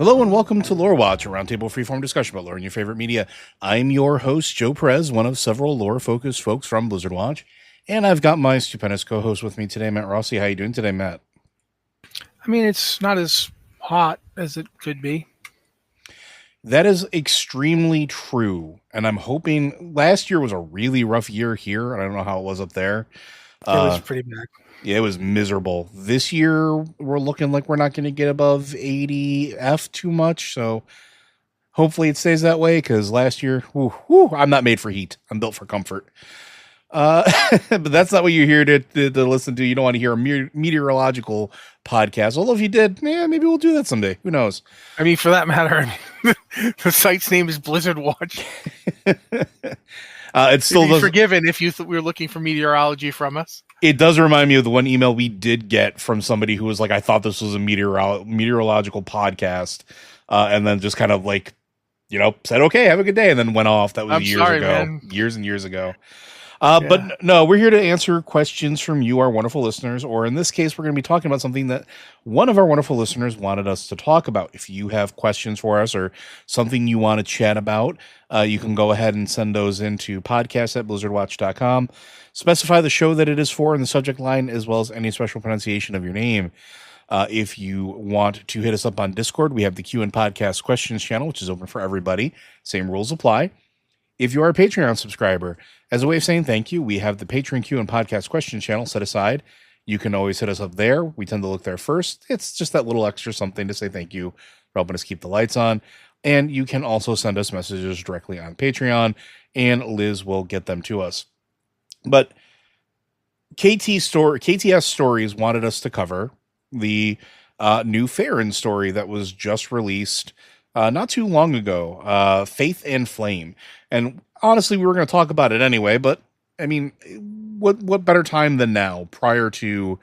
Hello and welcome to Lore Watch, a roundtable freeform discussion about lore and your favorite media. I'm your host, Joe Perez, one of several lore-focused folks from Blizzard Watch, and I've got my stupendous co-host with me today, Matt Rossi. How you doing today, Matt? I mean, it's not as hot as it could be. That is extremely true, and I'm hoping last year was a really rough year here. I don't know how it was up there. It was pretty bad. Yeah, it was miserable. This year, we're looking like we're not going to get above 80 F too much, so hopefully it stays that way, because last year, I'm not made for heat. I'm built for comfort. But that's not what you're here to listen to. You don't want to hear a meteorological podcast. Although if you did, maybe we'll do that someday. Who knows? I mean, for that matter, the site's name is Blizzard Watch. It's still forgiven if you thought we were looking for meteorology from us. It does remind me of the one email we did get from somebody who was like, I thought this was a meteorological podcast. And then just kind of like, said, okay, have a good day. And then went off. That was years and years ago. But no, we're here to answer questions from you, our wonderful listeners, or in this case, we're going to be talking about something that one of our wonderful listeners wanted us to talk about. If you have questions for us or something you want to chat about, you can go ahead and send those into podcast@blizzardwatch.com. Specify the show that it is for in the subject line, as well as any special pronunciation of your name. If you want to hit us up on Discord, we have the Q and Podcast Questions channel, which is open for everybody. Same rules apply. If you are a Patreon subscriber, as a way of saying thank you, we have the Patreon Q and Podcast Questions channel set aside. You can always hit us up there. We tend to look there first. It's just that little extra something to say thank you for helping us keep the lights on. And you can also send us messages directly on Patreon, and Liz will get them to us. But KTS Stories wanted us to cover the new Faerin story that was just released not too long ago, Faith and Flame. And honestly, we were going to talk about it anyway, but I mean, what better time than now prior to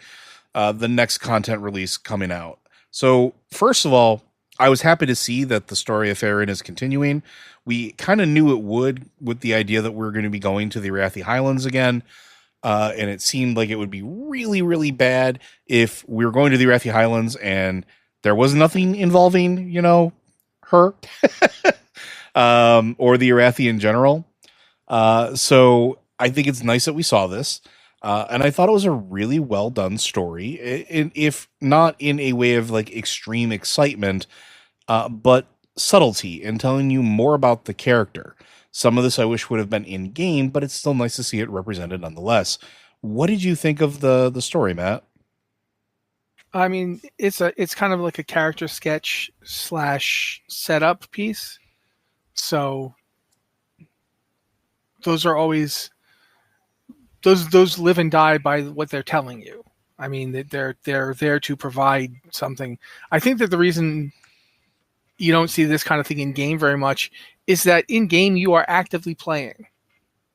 the next content release coming out? So first of all, I was happy to see that the story of Faerin is continuing. We kind of knew it would, with the idea that we're going to be going to the Arathi Highlands again. And it seemed like it would be really, really bad if we were going to the Arathi Highlands and there was nothing involving, her or the Arathi in general. So I think it's nice that we saw this. And I thought it was a really well done story, if not in a way of like extreme excitement, but subtlety and telling you more about the character. Some of this I wish would have been in game, but it's still nice to see it represented nonetheless. What did you think of the story, Matt? I mean, it's kind of like a character sketch / setup piece. So those are always those live and die by what they're telling you. I mean, they're there to provide something. I think that the reason you don't see this kind of thing in game very much is that in game you are actively playing.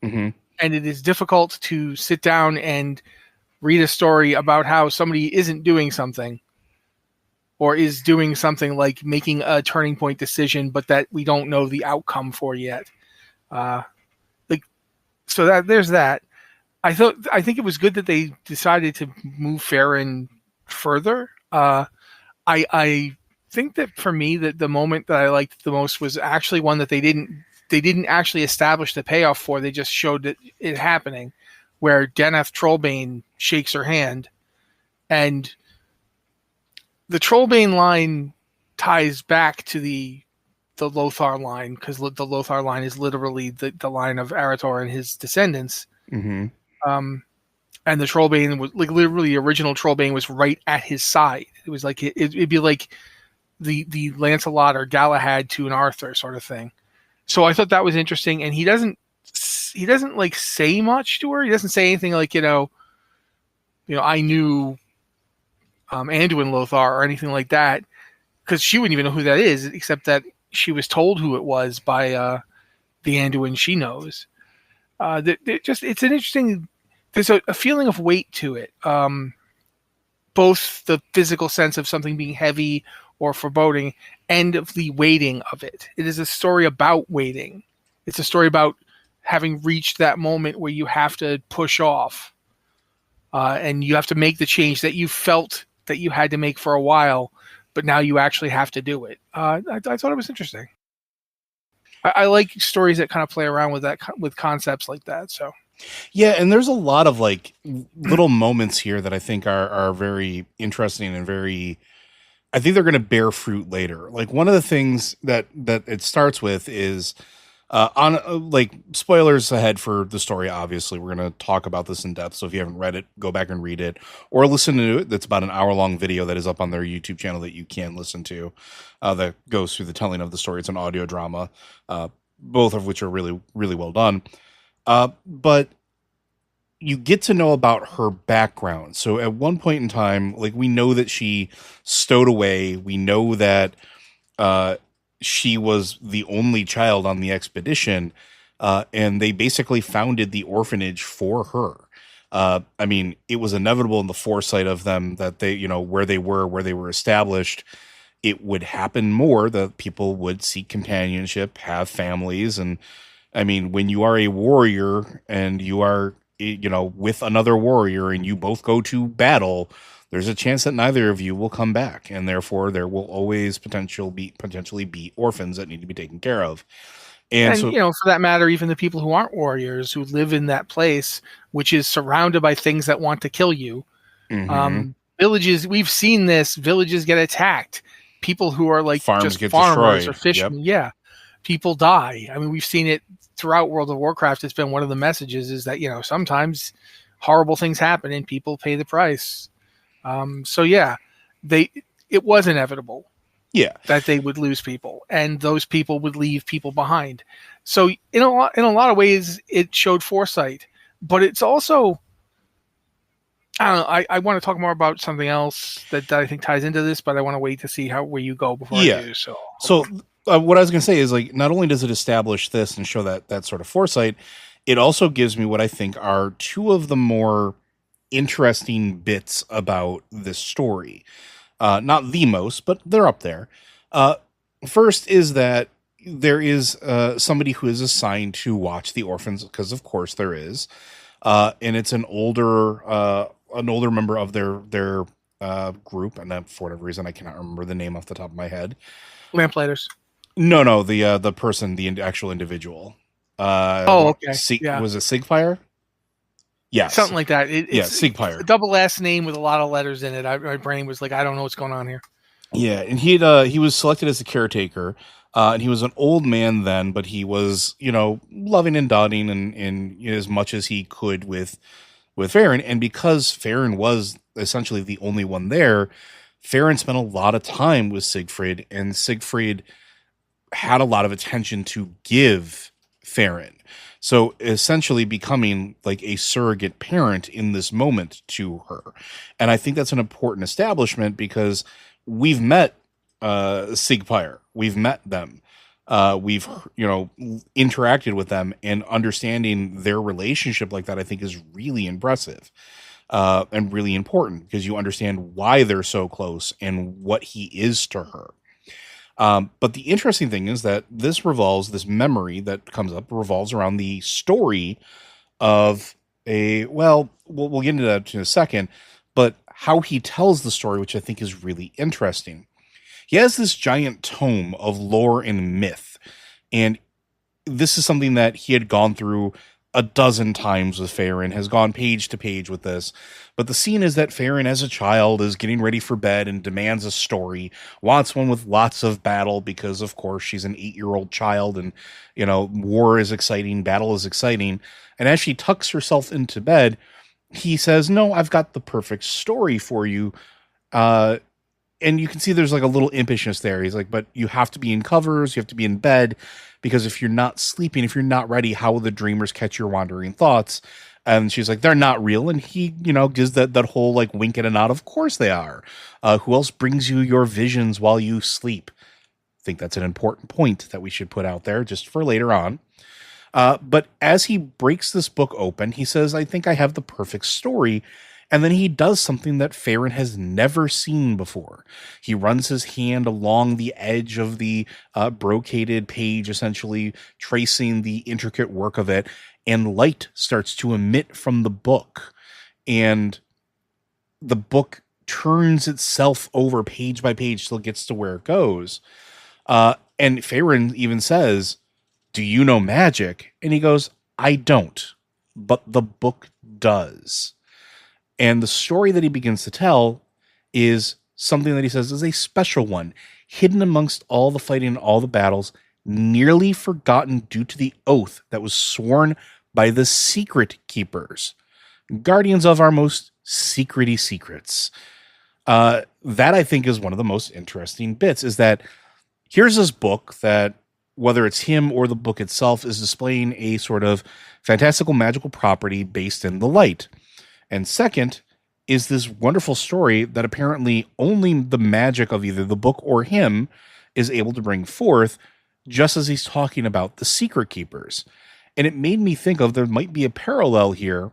Mm-hmm. And it is difficult to sit down and read a story about how somebody isn't doing something or is doing something like making a turning point decision, but that we don't know the outcome for yet. So that there's that. I think it was good that they decided to move Faerin further. I think that for me that the moment that I liked the most was actually one that they didn't actually establish the payoff for. They just showed it happening, where Deneth Trollbane shakes her hand, and the Trollbane line ties back to the Lothar line, because the Lothar line is literally the line of Arator and his descendants. Mm-hmm. And the Trollbane was like literally the original Trollbane was right at his side. It was like it'd be like the Lancelot or Galahad to an Arthur sort of thing. So I thought that was interesting, and he doesn't like say much to her. He doesn't say anything like I knew Anduin Lothar or anything like that, because she wouldn't even know who that is, except that she was told who it was by the Anduin she knows. It's an interesting. There's a feeling of weight to it, both the physical sense of something being heavy or foreboding, and of the waiting of it. It is a story about waiting. It's a story about having reached that moment where you have to push off, and you have to make the change that you felt that you had to make for a while, but now you actually have to do it. I thought it was interesting. I like stories that kind of play around with concepts like that. So yeah, and there's a lot of like little moments here that I think are very interesting and very. I think they're going to bear fruit later. Like one of the things that it starts with is like spoilers ahead for the story. Obviously, we're going to talk about this in depth. So if you haven't read it, go back and read it or listen to it. That's about an hour-long video that is up on their YouTube channel that you can listen to. That goes through the telling of the story. It's an audio drama, both of which are really, really well done. But you get to know about her background. So at one point in time, like we know that she stowed away. We know that she was the only child on the expedition, and they basically founded the orphanage for her. I mean, it was inevitable in the foresight of them that they, where they were established, it would happen more that people would seek companionship, have families. And I mean, when you are a warrior and you are, with another warrior and you both go to battle, there's a chance that neither of you will come back. And therefore there will always potentially be orphans that need to be taken care of. And so, for that matter, even the people who aren't warriors who live in that place, which is surrounded by things that want to kill you. Mm-hmm. Villages, we've seen this, villages get attacked. People who are like farms just farmers destroyed. or fishermen. Yep. Yeah. People die. I mean, we've seen it throughout World of Warcraft. It's been one of the messages is that, sometimes horrible things happen and people pay the price. So yeah, it was inevitable. Yeah. That they would lose people and those people would leave people behind. So in a lot of ways it showed foresight, but it's also, I don't know. I want to talk more about something else that I think ties into this, but I want to wait to see where you go before I do. So what I was going to say is like, not only does it establish this and show that sort of foresight, it also gives me what I think are two of the more interesting bits about this story. Not the most, but they're up there. First is that there is somebody who is assigned to watch the orphans, because of course there is. And it's an older member of their group, and for whatever reason I cannot remember the name off the top of my head. Lamplighters. No, the person, the actual individual. Okay. Was it Sigfire? Yeah, something like that. It's Sigfire. A double last name with a lot of letters in it. My brain was like, I don't know what's going on here. Yeah, and he was selected as the caretaker, and he was an old man then, but he was loving and dotting and as much as he could with Faerin, and because Faerin was essentially the only one there, Faerin spent a lot of time with Siegfried, and Siegfried had a lot of attention to give Faerin. So essentially becoming like a surrogate parent in this moment to her. And I think that's an important establishment because we've met Sigfire. We've met them. We've, interacted with them, and understanding their relationship like that, I think is really impressive and really important because you understand why they're so close and what he is to her. But the interesting thing is that this memory that comes up revolves around the story of we'll get into that in a second, but how he tells the story, which I think is really interesting. He has this giant tome of lore and myth, and this is something that he had gone through a dozen times with Faerin, has gone page to page with this. But the scene is that Faerin as a child is getting ready for bed and demands a story, wants one with lots of battle because of course she's an 8-year-old child and, war is exciting, battle is exciting. And as she tucks herself into bed, he says, no, I've got the perfect story for you. And you can see there's like a little impishness there. He's like, but you have to be in covers, you have to be in bed, because if you're not sleeping, if you're not ready, how will the dreamers catch your wandering thoughts? And she's like, they're not real. And he, gives that whole like wink and a nod. Of course they are. Who else brings you your visions while you sleep? I think that's an important point that we should put out there just for later on. But as he breaks this book open, he says, I think I have the perfect story. And then he does something that Faerin has never seen before. He runs his hand along the edge of the brocaded page, essentially tracing the intricate work of it, and light starts to emit from the book. And the book turns itself over page by page till it gets to where it goes. And Faerin even says, "Do you know magic?" And he goes, "I don't, but the book does." And the story that he begins to tell is something that he says is a special one, hidden amongst all the fighting and all the battles, nearly forgotten due to the oath that was sworn by the secret keepers, guardians of our most secrety secrets. That I think is one of the most interesting bits, is that here's this book that, whether it's him or the book itself, is displaying a sort of fantastical magical property based in the light. And second is this wonderful story that apparently only the magic of either the book or him is able to bring forth, just as he's talking about the secret keepers. And it made me think of, there might be a parallel here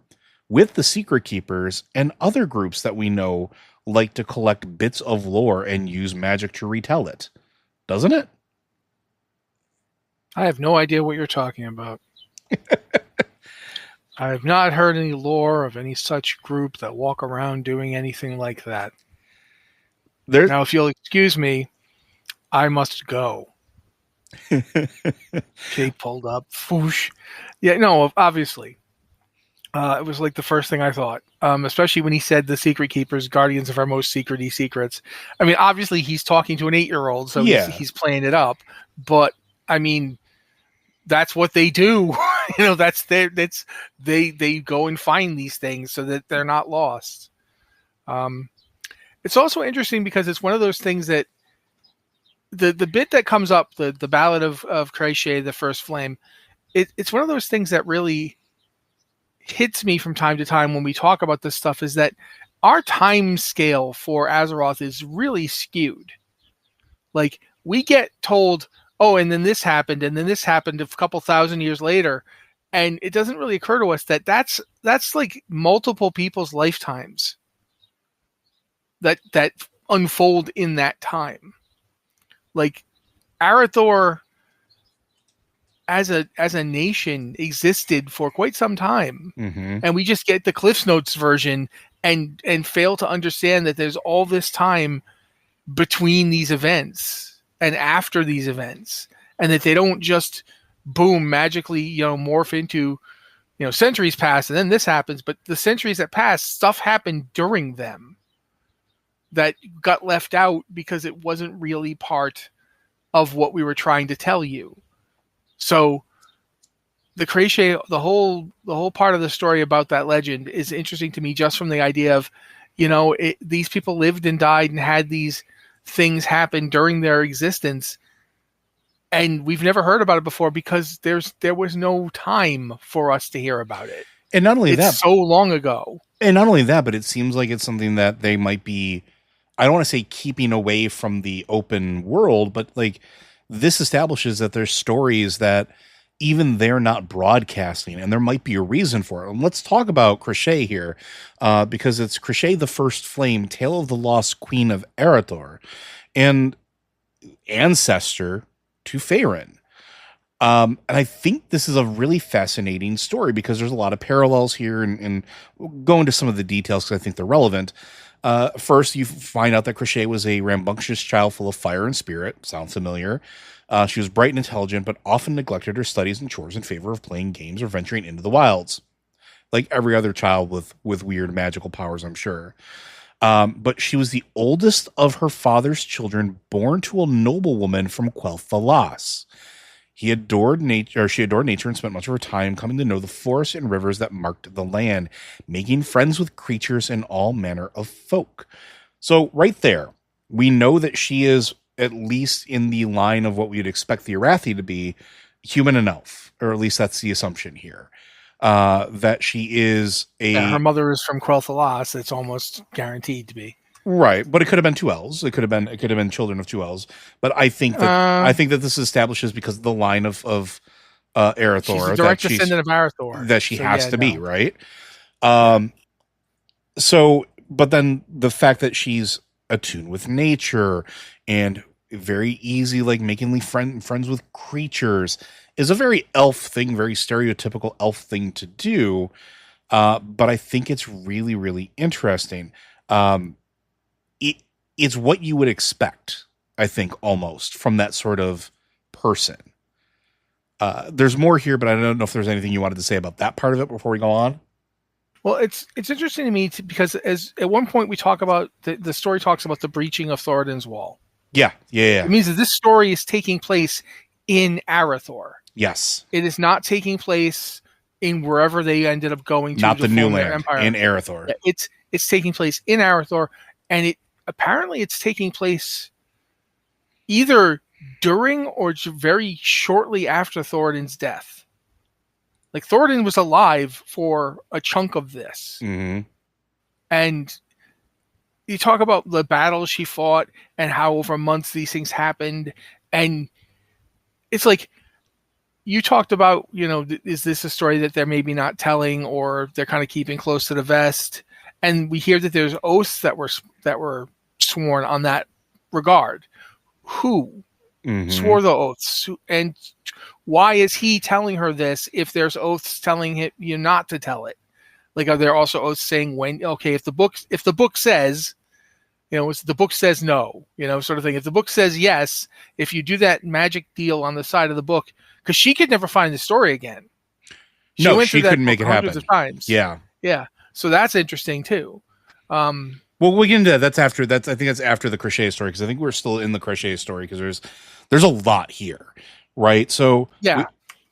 with the secret keepers and other groups that we know like to collect bits of lore and use magic to retell it. Doesn't it? I have no idea what you're talking about. I have not heard any lore of any such group that walk around doing anything like that. Now, if you'll excuse me, I must go. Cape pulled up. Whoosh. Yeah, no, obviously. It was like the first thing I thought, especially when he said the secret keepers, guardians of our most secrety secrets. I mean, obviously he's talking to an 8-year-old, so yeah, he's playing it up. But I mean, that's what they do. They go and find these things so that they're not lost. It's also interesting because it's one of those things that the bit that comes up, the Ballad of Kreishe, the First Flame, it's one of those things that really hits me from time to time when we talk about this stuff, is that our time scale for Azeroth is really skewed. Like, we get told, oh, and then this happened, and then this happened a couple thousand years later, and it doesn't really occur to us that that's like multiple people's lifetimes that unfold in that time. Like, Arathor as a nation existed for quite some time, and we just get the Cliff's Notes version and fail to understand that there's all this time between these events and after these events, and that they don't just boom magically morph into centuries pass and then this happens, but the centuries that pass, stuff happened during them that got left out because it wasn't really part of what we were trying to tell you. So the Kreishe, the whole part of the story about that legend is interesting to me, just from the idea of, these people lived and died and had these things happen during their existence, and we've never heard about it before because there was no time for us to hear about it. And not only that, so long ago. And not only that, but it seems like it's something that they might be, I don't want to say keeping away from the open world, but like, this establishes that there's stories that even they're not broadcasting, and there might be a reason for it. And let's talk about Kreishe here, because it's Kreishe the First Flame, Tale of the Lost Queen of Arathor, and ancestor to Faerin. And I think this is a really fascinating story because there's a lot of parallels here, and we'll go into some of the details because I think they're relevant. First, you find out that Kreishe was a rambunctious child full of fire and spirit. Sound familiar? She was bright and intelligent, but often neglected her studies and chores in favor of playing games or venturing into the wilds. Like every other child with weird magical powers, I'm sure. But she was the oldest of her father's children, born to a noblewoman from Quel'Thalas. She adored nature and spent much of her time coming to know the forests and rivers that marked the land, making friends with creatures and all manner of folk. So right there, we know that she is at least in the line of what we'd expect the Arathi to be, human and elf, or at least that's the assumption here. That she is her mother is from Quel'Thalas. It's almost guaranteed to be. Right, but it could have been two L's. It could have been children of two L's. But I think that this establishes, because of the line of Arathor, she's a direct descendant of Arathor, that she has to be, right. So, but then the fact that she's attuned with nature and very easy, like making friends with creatures, is a very elf thing, very stereotypical elf thing to do. But I think it's really, really interesting. it's what you would expect, I think, almost from that sort of person. There's more here, but I don't know if there's anything you wanted to say about that part of it before we go on. Well, it's interesting to me because as at one point we talk about the story talks about the breaching of Thoradin's wall. Yeah. It means that this story is taking place in Arathor. Yes. It is not taking place in wherever they ended up going to. Not the new land, Empire. in Arathor. Yeah, it's taking place in Arathor, and it's taking place either during or very shortly after Thoradin's death. Like, Thoradin was alive for a chunk of this. Mm-hmm. And you talk about the battles she fought and how over months these things happened. And it's like, you talked about, is this a story that they're maybe not telling, or they're kind of keeping close to the vest? And we hear that there's oaths that were sworn on that regard. Who swore the oaths? And why is he telling her this if there's oaths telling him not to tell it? Like, are there also oaths saying if the book says, the book says no, sort of thing. If the book says yes, if you do that magic deal on the side of the book, because she could never find the story again. She couldn't make it happen. Of times. Yeah. So that's interesting too. Well, we'll get into that. I think that's after the crochet story, because I think we're still in the crochet story, because there's a lot here, right? So yeah,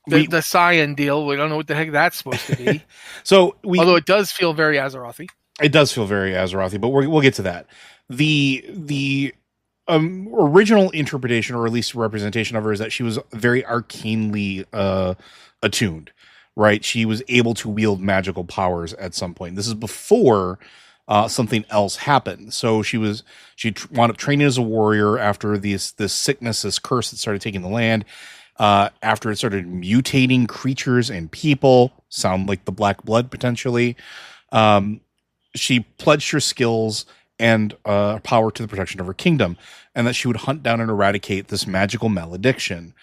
the Cyan deal. We don't know what the heck that's supposed to be. Although it does feel very Azerothi. It does feel very Azerothi, but we'll get to that. The original interpretation, or at least representation of her, is that she was very arcanely attuned, right? She was able to wield magical powers at some point. This is before something else happened. So she wound up training as a warrior after this sickness, this curse that started taking the land. After it started mutating creatures and people, sound like the Black Blood potentially. She pledged her skills and power to the protection of her kingdom, and that she would hunt down and eradicate this magical malediction.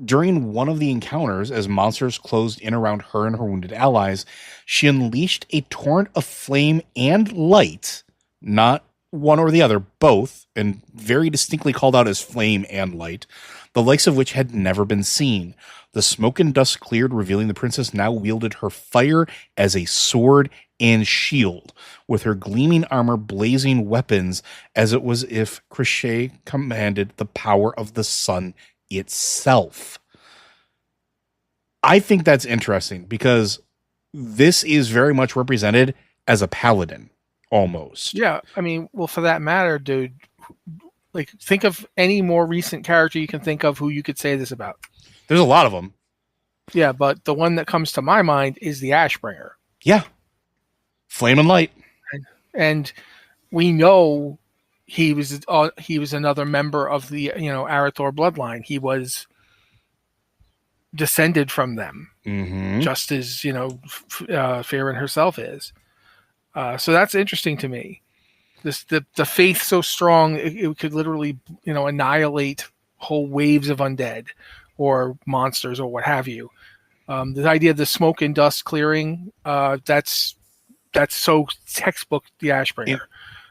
During one of the encounters, as monsters closed in around her and her wounded allies, she unleashed a torrent of flame and light, not one or the other, both, and very distinctly called out as flame and light, the likes of which had never been seen. The smoke and dust cleared, revealing the princess now wielded her fire as a sword and shield, with her gleaming armor blazing weapons, as it was if Crochet commanded the power of the sun itself. I think that's interesting, because this is very much represented as a paladin, almost. Yeah, I mean, well, for that matter, dude, like, think of any more recent character you can think of who you could say this about. There's a lot of them. Yeah, but the one that comes to my mind is the Ashbringer. Yeah. Flame and light. And we know he was another member of the Arathor bloodline. He was descended from them, just as Faerin herself is. So that's interesting to me. The faith so strong it could literally annihilate whole waves of undead or monsters or what have you. The idea of the smoke and dust clearing, that's so textbook the Ashbringer.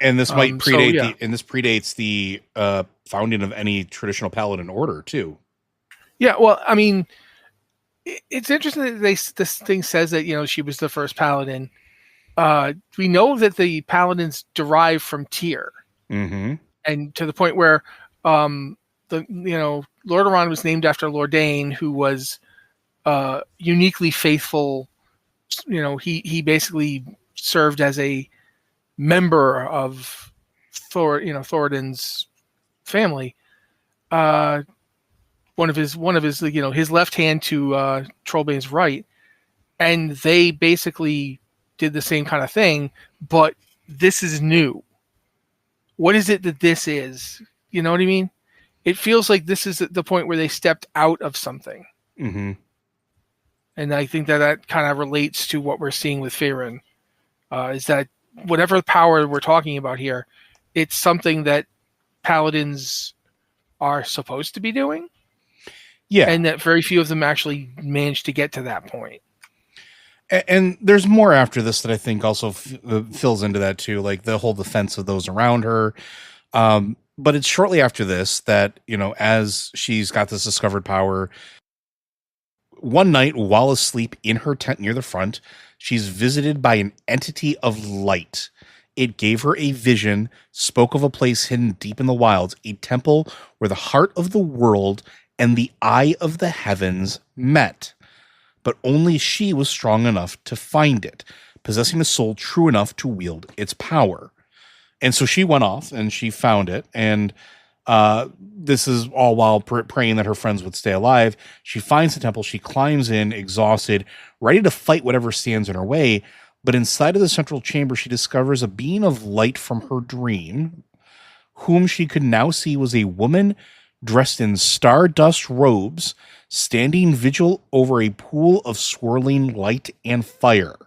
And this might predate this predates the founding of any traditional paladin order too. Yeah, well, I mean, it's interesting that this thing says that she was the first paladin. We know that the paladins derive from Tyr, and to the point where Lordaeron was named after Lordain, who was uniquely faithful. He basically served as a member of Thoradin's family. One of his his left hand to Trollbane's right, and they basically did the same kind of thing, but this is new. What is it that this is? You know what I mean? It feels like this is the point where they stepped out of something. And I think that kind of relates to what we're seeing with Faerin. Is that whatever power we're talking about here, it's something that paladins are supposed to be doing. Yeah. And that very few of them actually managed to get to that point. And there's more after this that I think also fills into that too, like the whole defense of those around her. But it's shortly after this that, as she's got this discovered power, one night while asleep in her tent near the front, she's visited by an entity of light. It gave her a vision, spoke of a place hidden deep in the wilds, a temple where the heart of the world and the eye of the heavens met. But only she was strong enough to find it, possessing a soul true enough to wield its power. And so she went off and she found it. And this is all while praying that her friends would stay alive. She finds the temple. She climbs in, exhausted, ready to fight whatever stands in her way. But inside of the central chamber, she discovers a being of light from her dream, whom she could now see was a woman dressed in stardust robes, standing vigil over a pool of swirling light and fire.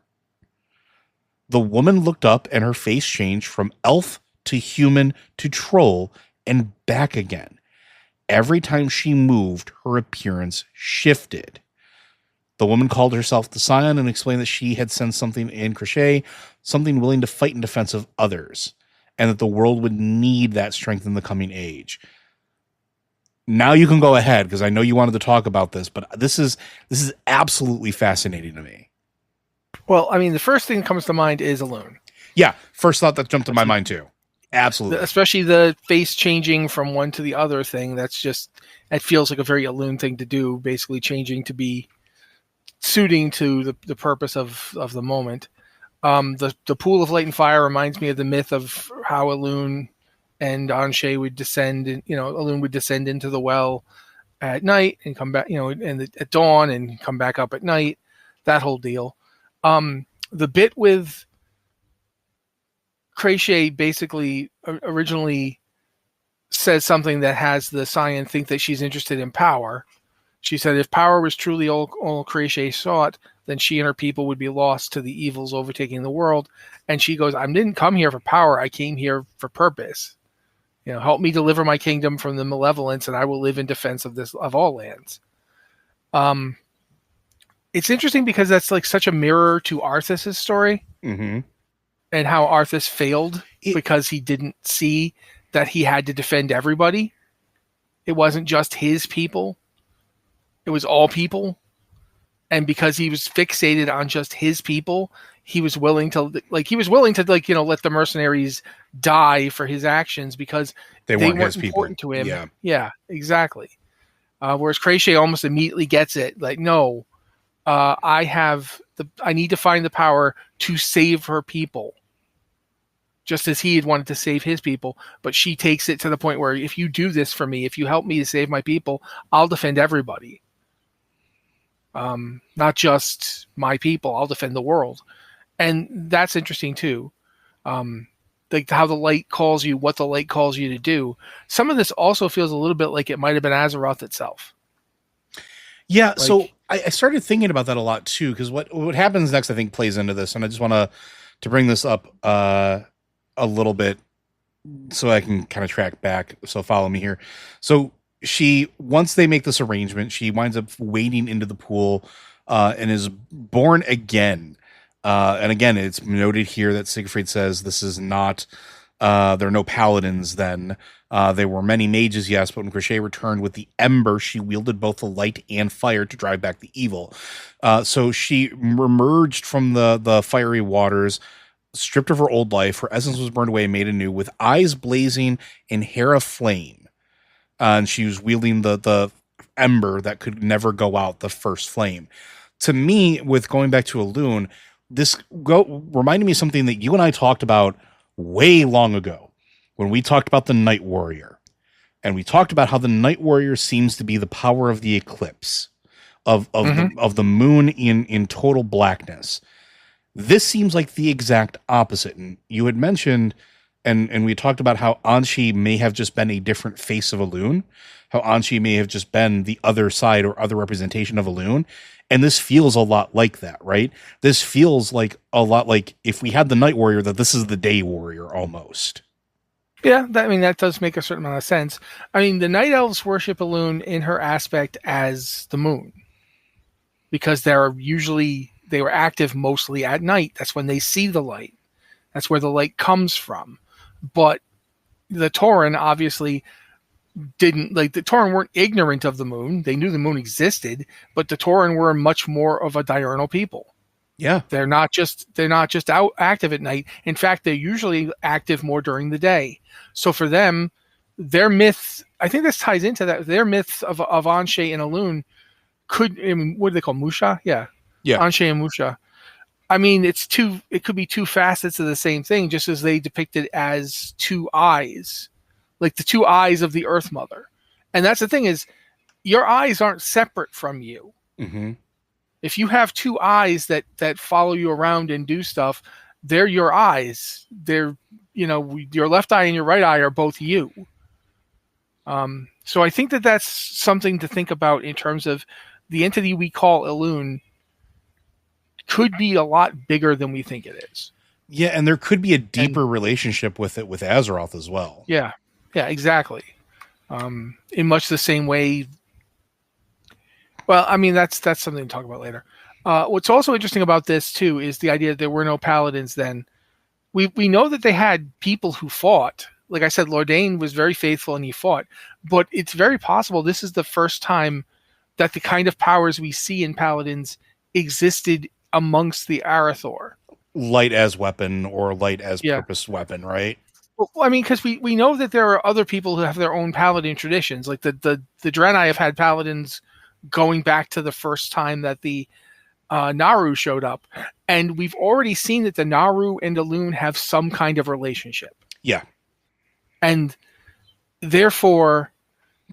The woman looked up and her face changed from elf to human to troll and back again. Every time she moved, her appearance shifted. The woman called herself the Scion and explained that she had sensed something in Crochet, something willing to fight in defense of others, and that the world would need that strength in the coming age. Now you can go ahead, because I know you wanted to talk about this, but this is absolutely fascinating to me. Well, I mean, the first thing that comes to mind is Elune. Yeah, first thought that jumped to my mind too. Absolutely. Especially the face changing from one to the other thing. That's just, it feels like a very Elune thing to do, basically changing to be suiting to the purpose of the moment. The pool of light and fire reminds me of the myth of how Elune and Anshe would descend, and Elune would descend into the well at night and come back, at dawn and come back up at night. That whole deal. The bit with Crochet basically originally says something that has the Scion think that she's interested in power. She said if power was truly all Crochet sought, then she and her people would be lost to the evils overtaking the world. And she goes, I didn't come here for power. I came here for purpose. Help me deliver my kingdom from the malevolence, and I will live in defense of all lands. It's interesting because that's like such a mirror to Arthas's story. Mm-hmm. And how Arthas failed because he didn't see that he had to defend everybody. It wasn't just his people. It was all people. And because he was fixated on just his people, he was willing to let the mercenaries die for his actions because they weren't important to him. Yeah, exactly. Whereas Crochet almost immediately gets it. Like, no, I need to find the power to save her people. Just as he had wanted to save his people, but she takes it to the point where if you do this for me, if you help me to save my people, I'll defend everybody. Not just my people, I'll defend the world. And that's interesting too. Like how the light calls you, what the light calls you to do. Some of this also feels a little bit like it might have been Azeroth itself. Yeah, so I started thinking about that a lot too, because what happens next I think plays into this, and I just want to bring this up a little bit so I can kind of track back. So follow me here. So once they make this arrangement, she winds up wading into the pool and is born again. And again, it's noted here that Siegfried says this is not, there are no paladins then. There were many mages, yes, but when Crochet returned with the ember, she wielded both the light and fire to drive back the evil. So she emerged from the fiery waters, stripped of her old life. Her essence was burned away and made anew, with eyes blazing and hair aflame. And she was wielding the ember that could never go out, the first flame. To me, with going back to Elune, this reminded me of something that you and I talked about way long ago when we talked about the Night Warrior. And we talked about how the Night Warrior seems to be the power of the eclipse, of the moon in total blackness. This seems like the exact opposite. And you had mentioned, and we talked about how Anshe may have just been a different face of Elune, how Anshe may have just been the other side or other representation of Elune. And this feels a lot like that, right? This feels like a lot like if we had the Night Warrior, that this is the Day Warrior almost. Yeah, that does make a certain amount of sense. I mean, the Night Elves worship Elune in her aspect as the moon, because they're usually they were active mostly at night. That's when they see the light. That's where the light comes from. But the Tauren obviously didn't, like, the Tauren weren't ignorant of the moon. They knew the moon existed, but the Tauren were much more of a diurnal people. Yeah. They're not just out active at night. In fact, they're usually active more during the day. So for them, their myths, I think this ties into that. Their myths of Anshe and Elune could, I mean, what do they call Musha? Yeah. Anshe and Musha. I mean, it could be two facets of the same thing, just as they depicted as two eyes, like the two eyes of the Earth Mother. And that's the thing, is your eyes aren't separate from you. Mm-hmm. If you have two eyes that follow you around and do stuff, they're your eyes. They're, your left eye and your right eye are both you. So I think that's something to think about in terms of the entity we call Elune could be a lot bigger than we think it is. Yeah, and there could be a deeper relationship with it with Azeroth as well. Yeah, exactly. In much the same way. Well, I mean, that's something to talk about later. What's also interesting about this too is the idea that there were no paladins then. We know that they had people who fought. Like I said, Lordain was very faithful and he fought. But it's very possible this is the first time that the kind of powers we see in paladins existed amongst the Arathor. Light as weapon or light as purpose weapon, right? Well, I mean, because we know that there are other people who have their own paladin traditions. Like the Draenei have had paladins going back to the first time that the Naru showed up. And we've already seen that the Naru and Elune have some kind of relationship. Yeah. And therefore,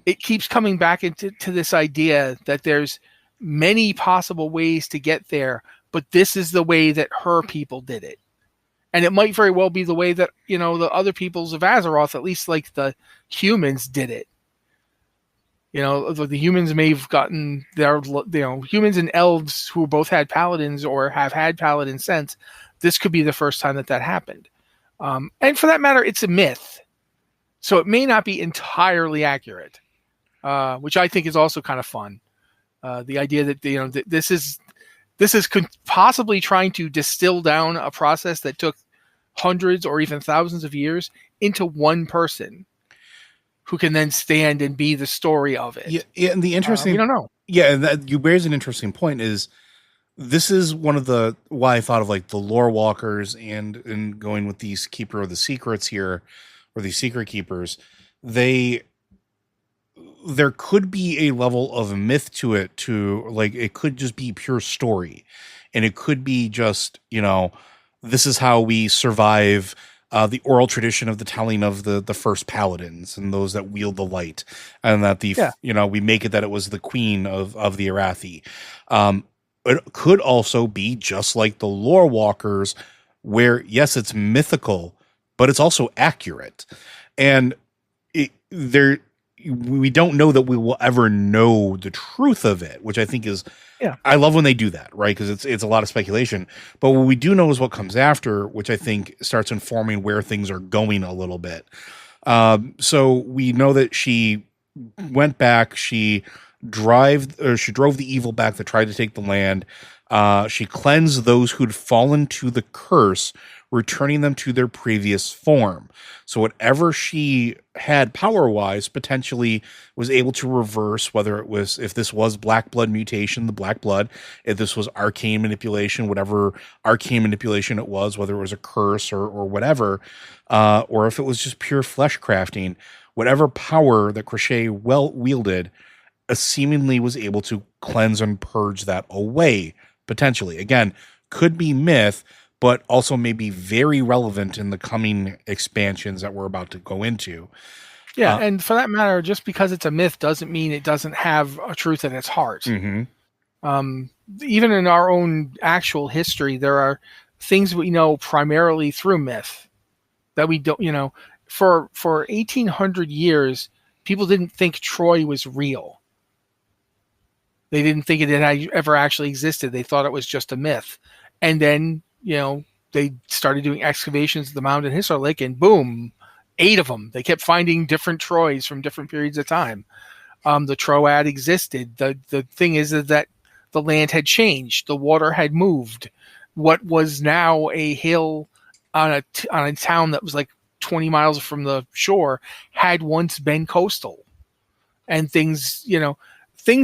it keeps coming back into this idea that there's many possible ways to get there, but this is the way that her people did it. And it might very well be the way that, the other peoples of Azeroth, at least like the humans, did it. The humans may have gotten their, humans and elves who both had paladins or have had paladins since. This could be the first time that happened. And for that matter, it's a myth. So it may not be entirely accurate, which I think is also kind of fun. The idea that, that this is possibly trying to distill down a process that took hundreds or even thousands of years into one person who can then stand and be the story of it. Yeah, and the interesting, we don't know. Yeah, and that you raise an interesting point. Is this is one of the why I thought of like the lore walkers and going with these keeper of the secrets here, or these secret keepers. There could be a level of myth to it, to like it could just be pure story, and it could be just this is how we survive the oral tradition of the telling of the first paladins and those that wield the light, and that we make it that it was the queen of the Arathi. It could also be just like the lore walkers, where yes, it's mythical, but it's also accurate, and we don't know that we will ever know the truth of it, which I think is, I love when they do that, right? Because it's a lot of speculation. But what we do know is what comes after, which I think starts informing where things are going a little bit. So we know that she went back. She drove the evil back that tried to take the land. She cleansed those who'd fallen to the curse, returning them to their previous form. So whatever she had power-wise potentially was able to reverse, if this was black blood mutation, the black blood, if this was arcane manipulation, whatever arcane manipulation it was, whether it was a curse or whatever, or if it was just pure flesh crafting, whatever power that Crochet wielded, seemingly was able to cleanse and purge that away, potentially. Again, could be myth, but also may be very relevant in the coming expansions that we're about to go into. Yeah, and for that matter, just because it's a myth doesn't mean it doesn't have a truth in its heart. Mm-hmm. Even in our own actual history, there are things we know primarily through myth that we don't, for 1800 years, people didn't think Troy was real. They didn't think it had ever actually existed. They thought it was just a myth. And then, they started doing excavations of the mound in Hisar Lake, and boom, 8 of them. They kept finding different Troys from different periods of time. The Troad existed. The thing is that the land had changed. The water had moved. What was now a hill on a town that was like 20 miles from the shore had once been coastal. And things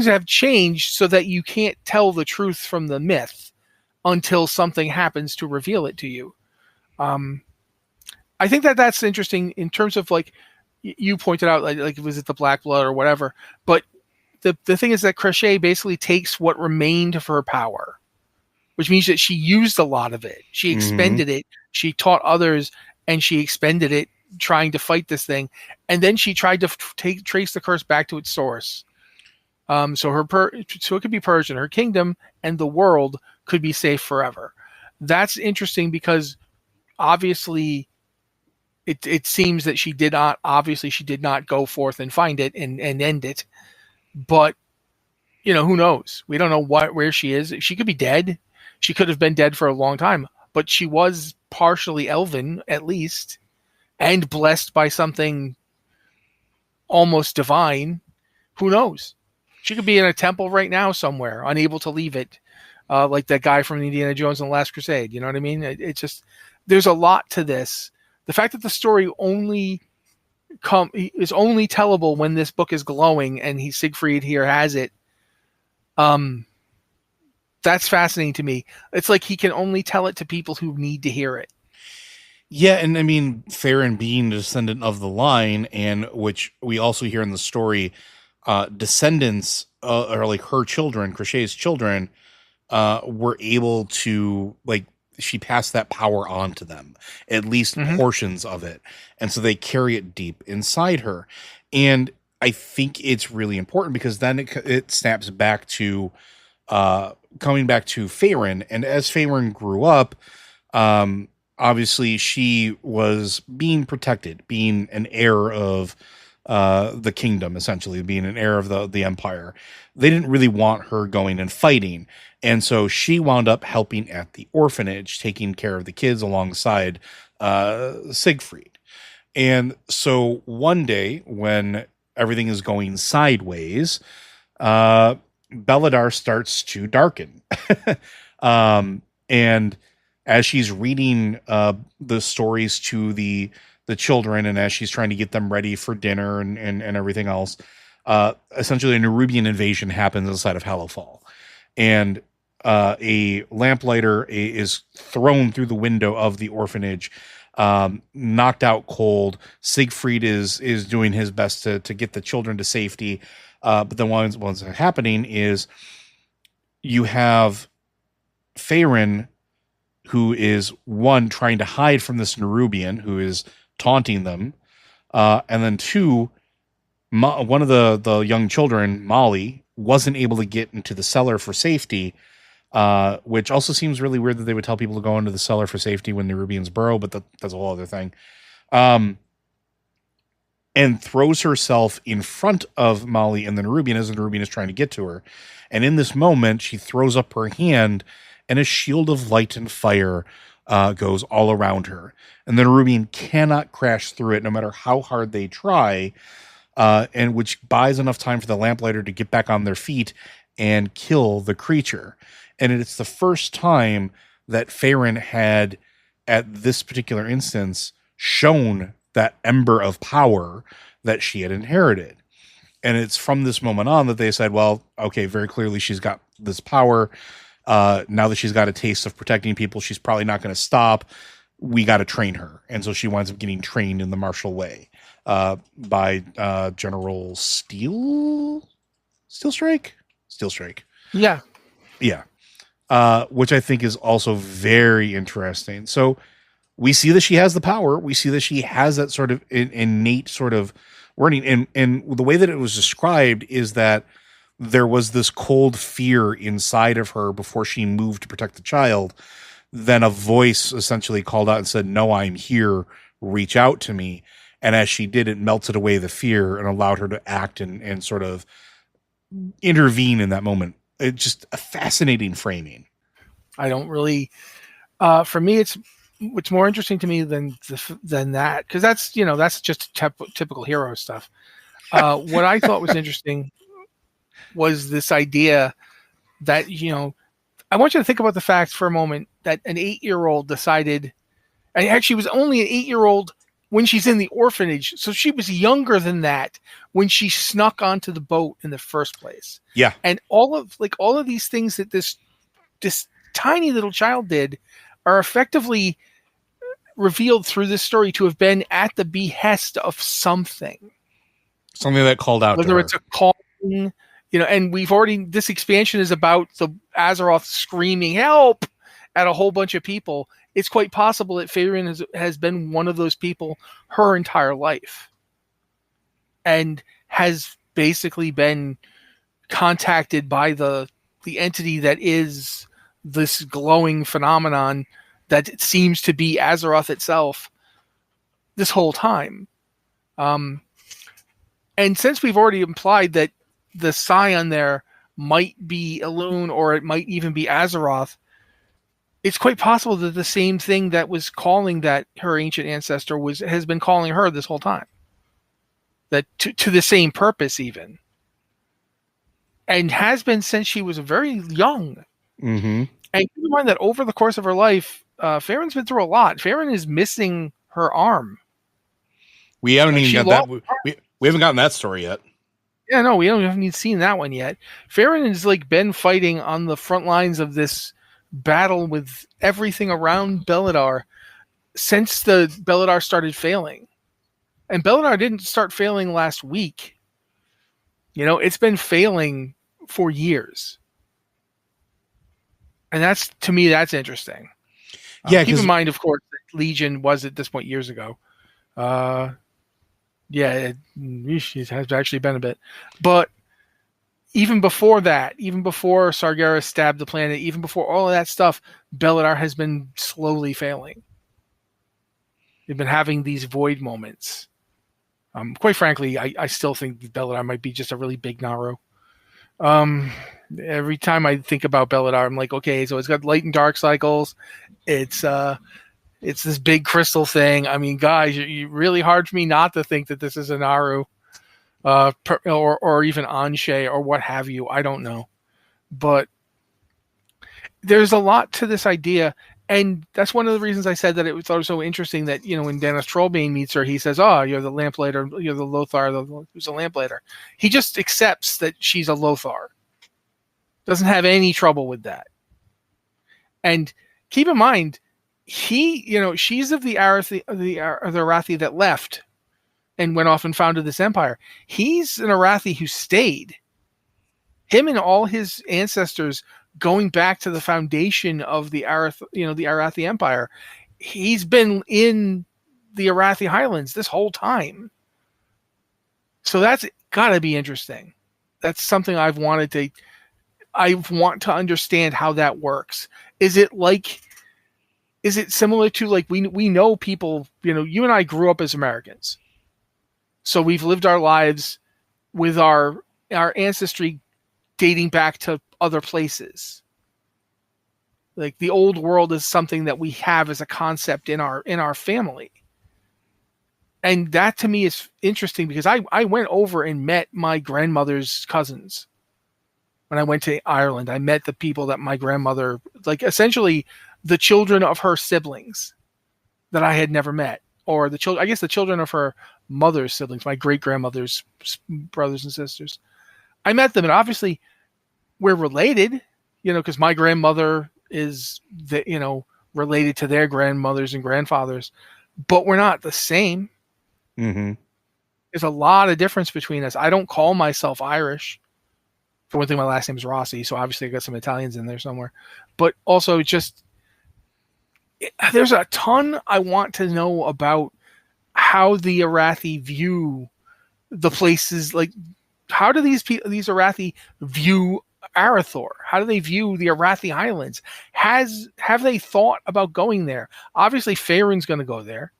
have changed so that you can't tell the truth from the myth until something happens to reveal it to you. I think that's interesting in terms of, like you pointed out, like was it the Black Blood or whatever, but the thing is that Crochet basically takes what remained of her power, which means that she used a lot of it. She expended it. She taught others, and she expended it trying to fight this thing. And then she tried to trace the curse back to its source. So it could be purged, and her kingdom and the world could be safe forever. That's interesting because obviously it seems that she did not go forth and find it and end it. But who knows? We don't know where she is. She could be dead. She could have been dead for a long time, but she was partially elven at least, and blessed by something almost divine. Who knows? She could be in a temple right now somewhere, unable to leave it, like that guy from Indiana Jones and the Last Crusade. You know what I mean? It's just, there's a lot to this. The fact that the story is only tellable when this book is glowing, and Siegfried here has it. That's fascinating to me. It's like he can only tell it to people who need to hear it. Yeah, and I mean, Faerin being a descendant of the line, and which we also hear in the story, descendants, or like her children, Crochet's children, were able to, like, she passed that power on to them, at least portions of it. And so they carry it deep inside her. And I think it's really important because then it snaps back to, coming back to Faerin. And as Faerin grew up, obviously she was being protected, being an heir of the kingdom, essentially being an heir of the empire. They didn't really want her going and fighting. And so she wound up helping at the orphanage, taking care of the kids alongside Siegfried. And so one day when everything is going sideways, Belladar starts to darken. And as she's reading the stories to the children, and as she's trying to get them ready for dinner and everything else, essentially a Nerubian invasion happens inside of Hallowfall. And a lamplighter is thrown through the window of the orphanage, knocked out cold. Siegfried is doing his best to get the children to safety. But then what's happening is you have Faerin, who is one, trying to hide from this Nerubian who is taunting them. And then two, one of the young children, Molly, wasn't able to get into the cellar for safety, which also seems really weird that they would tell people to go into the cellar for safety when Nerubians burrow, but that's a whole other thing. And throws herself in front of Molly and the Nerubian as the Nerubian is trying to get to her. And in this moment, she throws up her hand, and a shield of light and fire goes all around her. And the Nerubian cannot crash through it, no matter how hard they try, and which buys enough time for the lamplighter to get back on their feet and kill the creature. And it's the first time that Faerin had, at this particular instance, shown that ember of power that she had inherited. And it's from this moment on that they said, well, okay, very clearly she's got this power. Now that she's got a taste of protecting people, she's probably not going to stop. We got to train her. And so she winds up getting trained in the martial way by General Steel Strike. Yeah. Which I think is also very interesting. So we see that she has the power. We see that she has that sort of innate sort of wording. And the way that it was described is that there was this cold fear inside of her before she moved to protect the child. Then a voice essentially called out and said, "No, I'm here. Reach out to me." And as she did, it melted away the fear and allowed her to act and sort of intervene in that moment. It's just a fascinating framing. I don't really, for me, it's more interesting to me than that, because that's just typical hero stuff. What I thought was interesting was this idea that, I want you to think about the fact for a moment that an 8-year-old decided, and actually was only an 8-year-old when she's in the orphanage. So she was younger than that when she snuck onto the boat in the first place. Yeah. And all of these things that this tiny little child did are effectively revealed through this story to have been at the behest of something. Something that called out whether to her. It's a calling, and this expansion is about the Azeroth screaming help at a whole bunch of people. It's quite possible that Faerin has been one of those people her entire life and has basically been contacted by the entity that is this glowing phenomenon that seems to be Azeroth itself this whole time. And since we've already implied that the scion there might be Elune or it might even be Azeroth, it's quite possible that the same thing that was calling that her ancient ancestor has been calling her this whole time. That to the same purpose even. And has been since she was very young. Mm-hmm. And keep in mind that over the course of her life, Faerin's been through a lot. Faerin is missing her arm. We haven't even got that. We haven't gotten that story yet. Yeah, no, we haven't even seen that one yet. Faerin has been fighting on the front lines of this battle with everything around Belladar since the Belladar started failing. And Belladar didn't start failing last week. It's been failing for years. And to me, that's interesting. Yeah, keep in mind, of course, that Legion was at this point years ago. It has actually been a bit. But even before that, even before Sargeras stabbed the planet, even before all of that stuff, Belladar has been slowly failing. They've been having these void moments. Quite frankly, I still think Belladar might be just a really big Naru. Every time I think about Belladar, I'm like, okay, so it's got light and dark cycles. It's this big crystal thing. I mean, guys, you're really hard for me not to think that this is a Naru, or even Anshe or what have you. I don't know, but there's a lot to this idea, and that's one of the reasons I said that it was so interesting that when Dennis Trollbane meets her, he says, "Oh, you're the Lamplighter. You're the Lothar who's a Lamplighter." He just accepts that she's a Lothar. Doesn't have any trouble with that, and keep in mind. She's of the Arathi that left and went off and founded this empire. He's an Arathi who stayed. Him and all his ancestors going back to the foundation of the Arathi Empire. He's been in the Arathi Highlands this whole time. So that's got to be interesting. That's something I want to understand how that works. Is it similar to we know people, you and I grew up as Americans. So we've lived our lives with our ancestry dating back to other places. Like the old world is something that we have as a concept in our family. And that to me is interesting because I went over and met my grandmother's cousins. When I went to Ireland, I met the people that my grandmother, essentially the children of her siblings that I had never met, or the children of her mother's siblings, my great grandmother's brothers and sisters. I met them, and obviously we're related, because my grandmother is related to their grandmothers and grandfathers, but we're not the same. Mm-hmm. There's a lot of difference between us. I don't call myself Irish. For one thing, my last name is Rossi, so obviously I got some Italians in there somewhere. But also there's a ton I want to know about how the Arathi view the places. How do these Arathi view Arathor? How do they view the Arathi Highlands? Have they thought about going there? Obviously, Faerun's going to go there.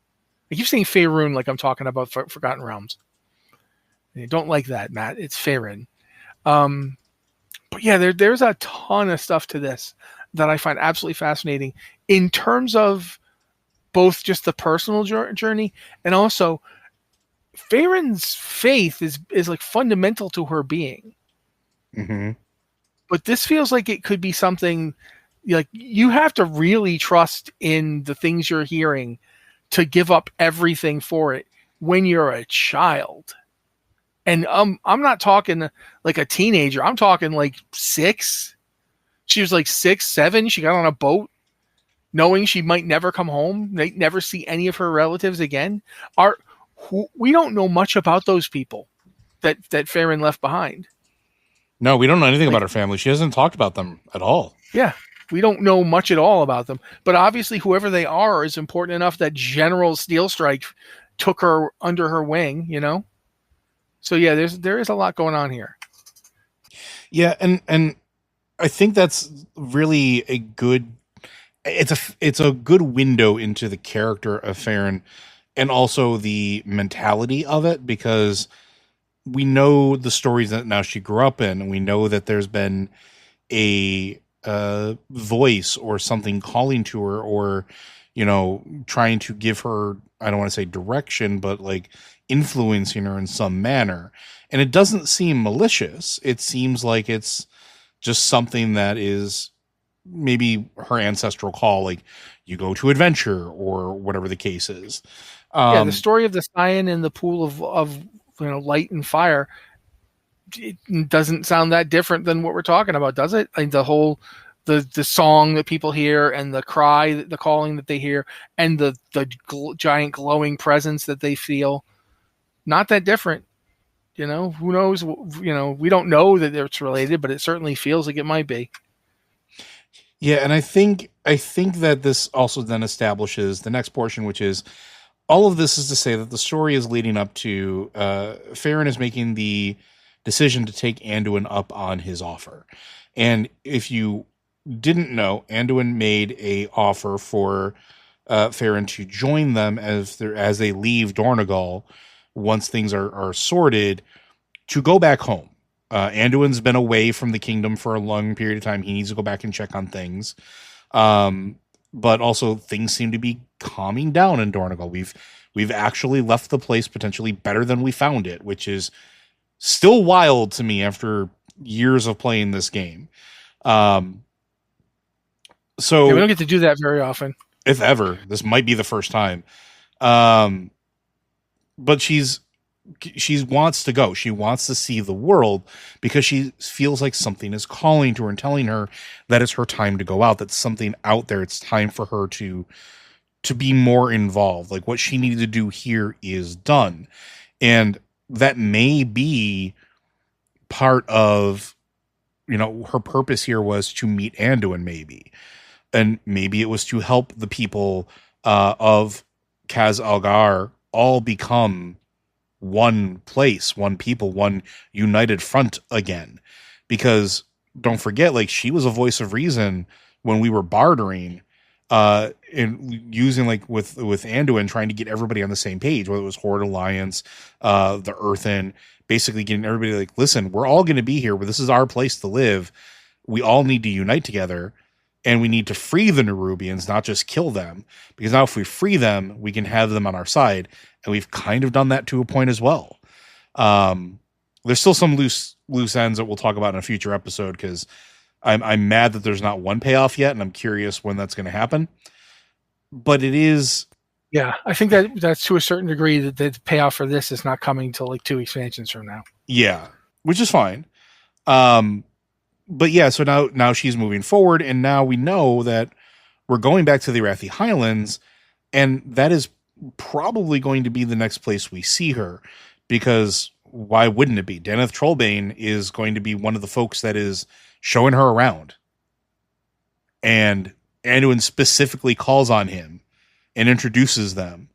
I keep saying Faerun like I'm talking about Forgotten Realms. I don't like that, Matt. It's Faerin. But yeah, there's a ton of stuff to this that I find absolutely fascinating in terms of both just the personal journey and also Faerin's faith is fundamental to her being. Mm-hmm. But this feels like it could be something like you have to really trust in the things you're hearing to give up everything for it when you're a child. And I'm not talking like a teenager. I'm talking like 6. She was like 6, 7. She got on a boat knowing she might never come home, never see any of her relatives again. We don't know much about those people that Faerin left behind. No, we don't know anything about her family. She hasn't talked about them at all. Yeah, we don't know much at all about them. But obviously, whoever they are is important enough that General Steelstrike took her under her wing, you know? So yeah, there is a lot going on here. Yeah, and I think that's really a good. It's a good window into the character of Faerin, and also the mentality of it, because we know the stories that now she grew up in, and we know that there's been a voice or something calling to her, or trying to give her, I don't want to say direction, but like influencing her in some manner. And it doesn't seem malicious. It seems like it's just something that is maybe her ancestral call, like you go to adventure or whatever the case is. The story of the Scion in the pool of light and fire, it doesn't sound that different than what we're talking about, does it? Like the whole the song that people hear, and the cry, the calling that they hear, and the giant glowing presence that they feel, not that different. Who knows? We don't know that it's related, but it certainly feels like it might be. Yeah, and I think that this also then establishes the next portion, which is all of this is to say that the story is leading up to Faerin is making the decision to take Anduin up on his offer. And if you didn't know, Anduin made a offer for Faerin to join them as they leave Dornogal once things are sorted, to go back home. Anduin's been away from the kingdom for a long period of time. He needs to go back and check on things. But also things seem to be calming down in Dornogal. We've actually left the place potentially better than we found it, which is still wild to me after years of playing this game. So we don't get to do that very often. If ever. This might be the first time. But she wants to go. She wants to see the world because she feels like something is calling to her and telling her that it's her time to go out. That's something out there. It's time for her to be more involved. Like what she needed to do here is done. And that may be part of, her purpose here was to meet Anduin, maybe. And maybe it was to help the people of Kaz Algar all become one place, one people, one united front again. Because don't forget, like, she was a voice of reason when we were bartering and using, like, with Anduin, trying to get everybody on the same page, whether it was Horde Alliance, the Earthen, basically getting everybody like, listen, we're all going to be here, but this is our place to live. We all need to unite together, and we need to free the Nerubians, not just kill them, because now if we free them, we can have them on our side. And we've kind of done that to a point as well. There's still some loose ends that we'll talk about in a future episode, because I'm mad that there's not one payoff yet, and I'm curious when that's going to happen. But it is. Yeah, I think that's to a certain degree that the payoff for this is not coming till like 2 expansions from now. Yeah, which is fine. But yeah, so now she's moving forward, and now we know that we're going back to the Arathi Highlands, and that is probably going to be the next place we see her, because why wouldn't it be? Daneth Trollbane is going to be one of the folks that is showing her around, and Anduin specifically calls on him and introduces them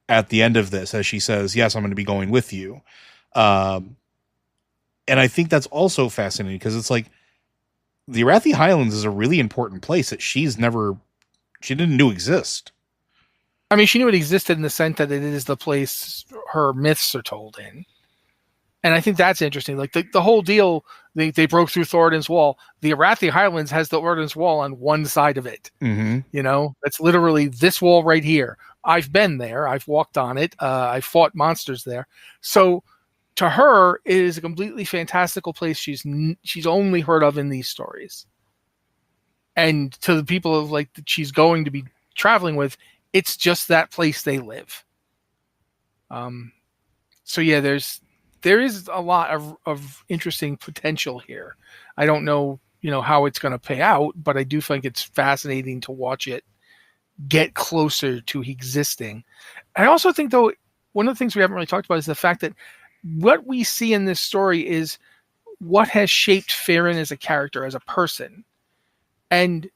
at the end of this, as she says, yes, I'm going to be going with you. And I think that's also fascinating, because it's like the Arathi Highlands is a really important place that she didn't know exist. I mean, she knew it existed in the sense that it is the place her myths are told in. And I think that's interesting. Like the whole deal, they broke through Thoradin's wall. The Arathi Highlands has the Thoradin's wall on one side of it. Mm-hmm. That's literally this wall right here. I've been there. I've walked on it. I've fought monsters there. So to her, it is a completely fantastical place she's only heard of in these stories. And to the people of like that she's going to be traveling with, it's just that place they live. So yeah, there is a lot of interesting potential here. I don't know, how it's going to pay out, but I do think it's fascinating to watch it get closer to existing. I also think, though, one of the things we haven't really talked about is the fact that what we see in this story is what has shaped Faerin as a character, as a person. And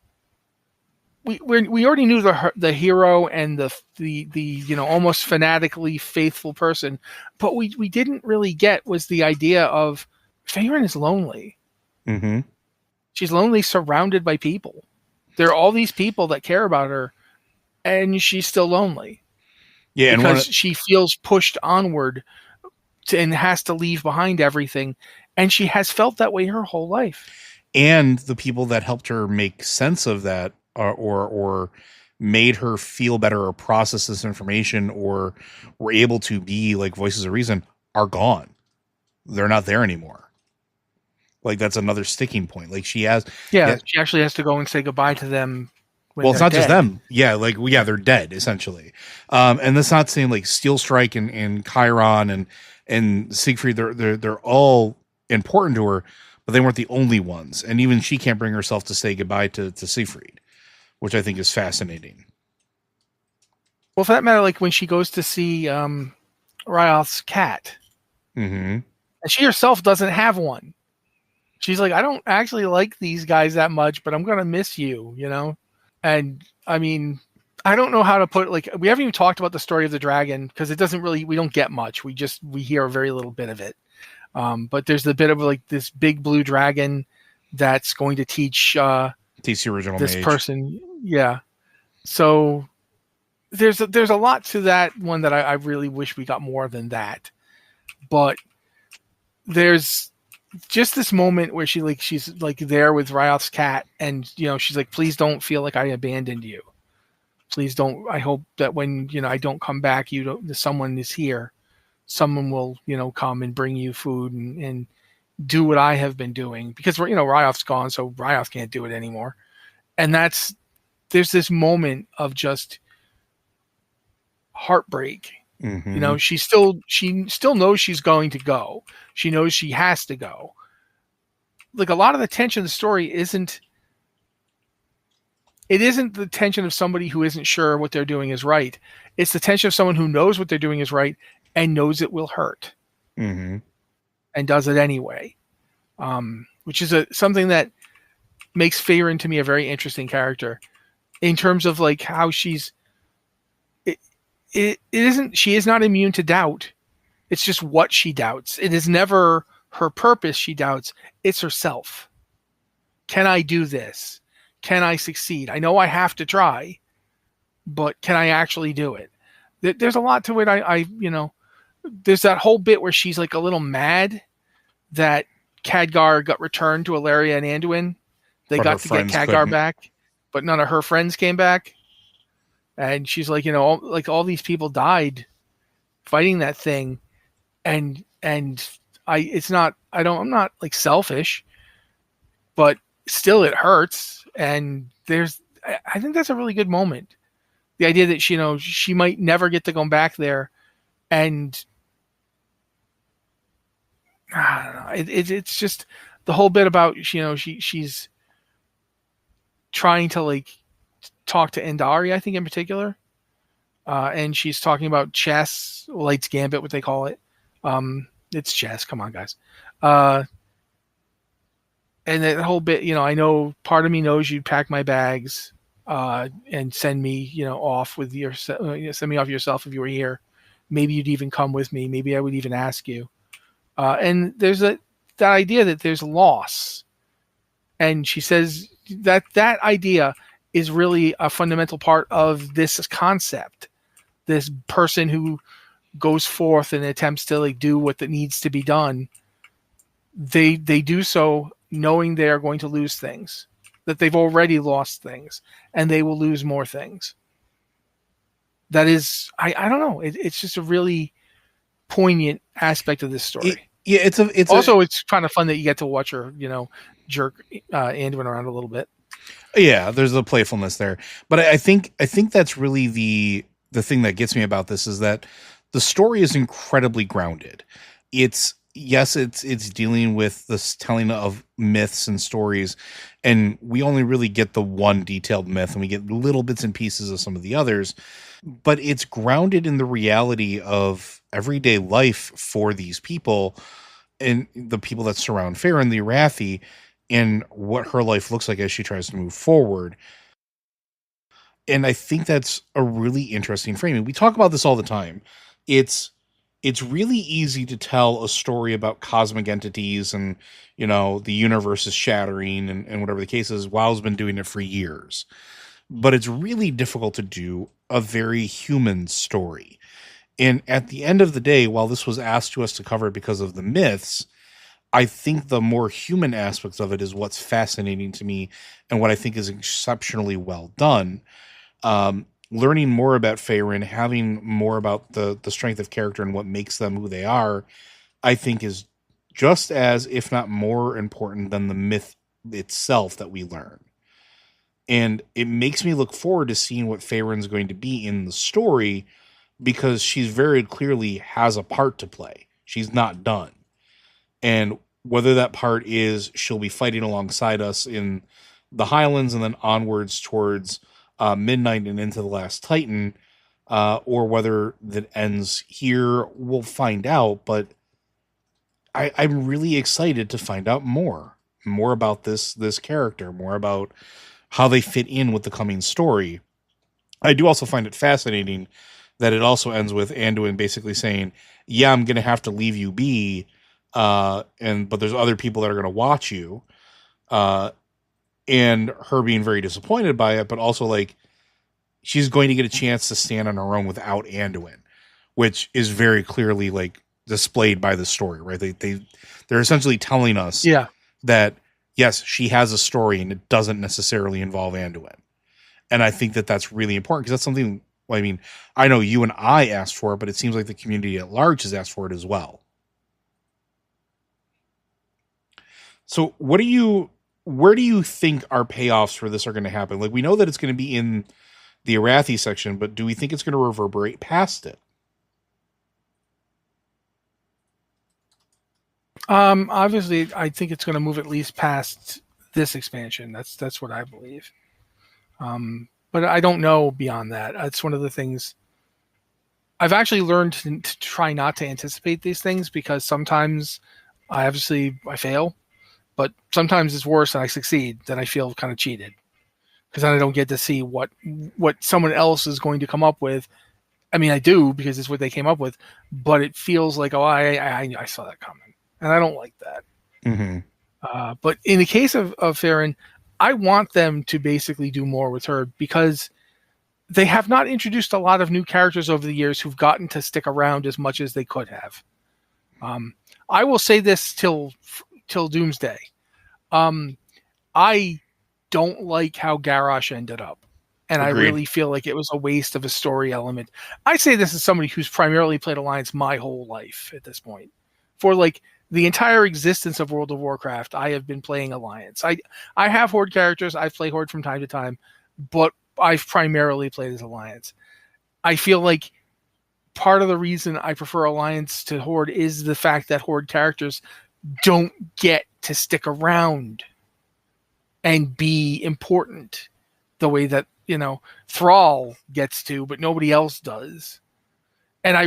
we already knew the hero and the almost fanatically faithful person, but we didn't really get was the idea of Faerin is lonely. Mm-hmm. She's lonely, surrounded by people. There are all these people that care about her, and she's still lonely. Yeah, because she feels pushed onward and has to leave behind everything, and she has felt that way her whole life. And the people that helped her make sense of that, or made her feel better, or process this information, or were able to be like voices of reason, are gone. They're not there anymore. Like, that's another sticking point. Like, she actually has to go and say goodbye to them. Well, it's not just them. Yeah, they're dead essentially. And that's not saying like Steel Strike and Chiron and Siegfried. They're all important to her, but they weren't the only ones. And even she can't bring herself to say goodbye to Siegfried, which I think is fascinating. Well, for that matter, like when she goes to see Ryoth's cat, and she herself doesn't have one. She's like, I don't actually like these guys that much, but I'm gonna miss you, And I mean, I don't know how to put, like, we haven't even talked about the story of the dragon because we don't get much. We hear a very little bit of it. But there's the bit of like this big blue dragon that's going to teach the original this mage. Person. Yeah. So there's a lot to that one that I really wish we got more than that. But there's just this moment where she's there with Ryoth's cat, and she's like, please don't feel like I abandoned you. Please don't. I hope that when I don't come back, someone is here. Someone will come and bring you food and do what I have been doing, because Ryoth's gone, so Ryoth can't do it anymore. And there's this moment of just heartbreak. Mm-hmm. She still knows she's going to go. She knows she has to go. Like, a lot of the tension of the story isn't the tension of somebody who isn't sure what they're doing is right. It's the tension of someone who knows what they're doing is right and knows it will hurt, and does it anyway. Which is something that makes Faerin to me a very interesting character in terms of like how she's. She is not immune to doubt. It's just what she doubts. It is never her purpose she doubts. It's herself. Can I do this? Can I succeed? I know I have to try, but can I actually do it? There's a lot to it. There's that whole bit where she's like a little mad that Khadgar got returned to Aleria and Anduin. They got to get Khadgar back, but none of her friends came back. And she's like, all these people died fighting that thing. And I'm not like selfish, but still it hurts. And I think that's a really good moment. The idea that she might never get to go back there. And I don't know. It's just the whole bit about, she's trying to like talk to Endari, I think, in particular. And she's talking about chess, Light's Gambit, what they call it. It's chess. Come on, guys. And that whole bit, I know part of me knows you'd pack my bags and send me, off with send me off yourself if you were here. Maybe you'd even come with me. Maybe I would even ask you. And there's that idea that there's loss. And she says that idea is really a fundamental part of this concept. This person who goes forth and attempts to like do what that needs to be done. They do so knowing they are going to lose things, that they've already lost things, and they will lose more things. That is, I don't know. It's just a really poignant aspect of this story. It's kind of fun that you get to watch her, jerk Anduin around a little bit. Yeah, there's a playfulness there, but I think that's really the thing that gets me about this is that the story is incredibly grounded. It's dealing with this telling of myths and stories, and we only really get the one detailed myth, and we get little bits and pieces of some of the others, but it's grounded in the reality of everyday life for these people and the people that surround Faerin, the Arathi, and what her life looks like as she tries to move forward. And I think that's a really interesting framing. We talk about this all the time. It's really easy to tell a story about cosmic entities and, the universe is shattering and whatever the case is. WoW's been doing it for years. But it's really difficult to do a very human story. And at the end of the day, while this was asked to us to cover because of the myths, I think the more human aspects of it is what's fascinating to me and what I think is exceptionally well done. Learning more about Faerin, having more about the strength of character and what makes them who they are, I think is just as, if not more important than the myth itself that we learn. And it makes me look forward to seeing what Faerin's going to be in the story, because she's very clearly has a part to play. She's not done. And whether that part is she'll be fighting alongside us in the Highlands and then onwards towards Midnight and into the Last Titan, or whether that ends here, we'll find out. But I'm really excited to find out more about this character, more about how they fit in with the coming story. I do also find it fascinating that it also ends with Anduin basically saying, yeah, I'm going to have to leave you be. But there's other people that are going to watch you. And her being very disappointed by it, but also like she's going to get a chance to stand on her own without Anduin, which is very clearly like displayed by the story, right? They're essentially telling us that yes, she has a story and it doesn't necessarily involve Anduin. And I think that that's really important because that's something, I mean, I know you and I asked for it, but it seems like the community at large has asked for it as well. So where do you think our payoffs for this are going to happen? Like, we know that it's going to be in the Arathi section, but do we think it's going to reverberate past it? Obviously, I think it's going to move at least past this expansion. That's what I believe. But I don't know beyond that. It's one of the things I've actually learned to try not to anticipate these things, because sometimes I fail, but sometimes it's worse and I succeed. Then I feel kind of cheated because then I don't get to see what someone else is going to come up with. I mean, I do, because it's what they came up with, but it feels like, oh, I saw that coming, and I don't like that. Mm-hmm. But in the case of Faerin, I want them to basically do more with her, because they have not introduced a lot of new characters over the years who've gotten to stick around as much as they could have. I will say this till Doomsday. I don't like how Garrosh ended up. And Agreed. I really feel like it was a waste of a story element. I say this as somebody who's primarily played Alliance my whole life at this point. For like the entire existence of World of Warcraft, I have been playing Alliance. I have Horde characters. I play Horde from time to time, but I've primarily played as Alliance. I feel like part of the reason I prefer Alliance to Horde is the fact that Horde characters don't get to stick around and be important the way that, Thrall gets to, but nobody else does. And I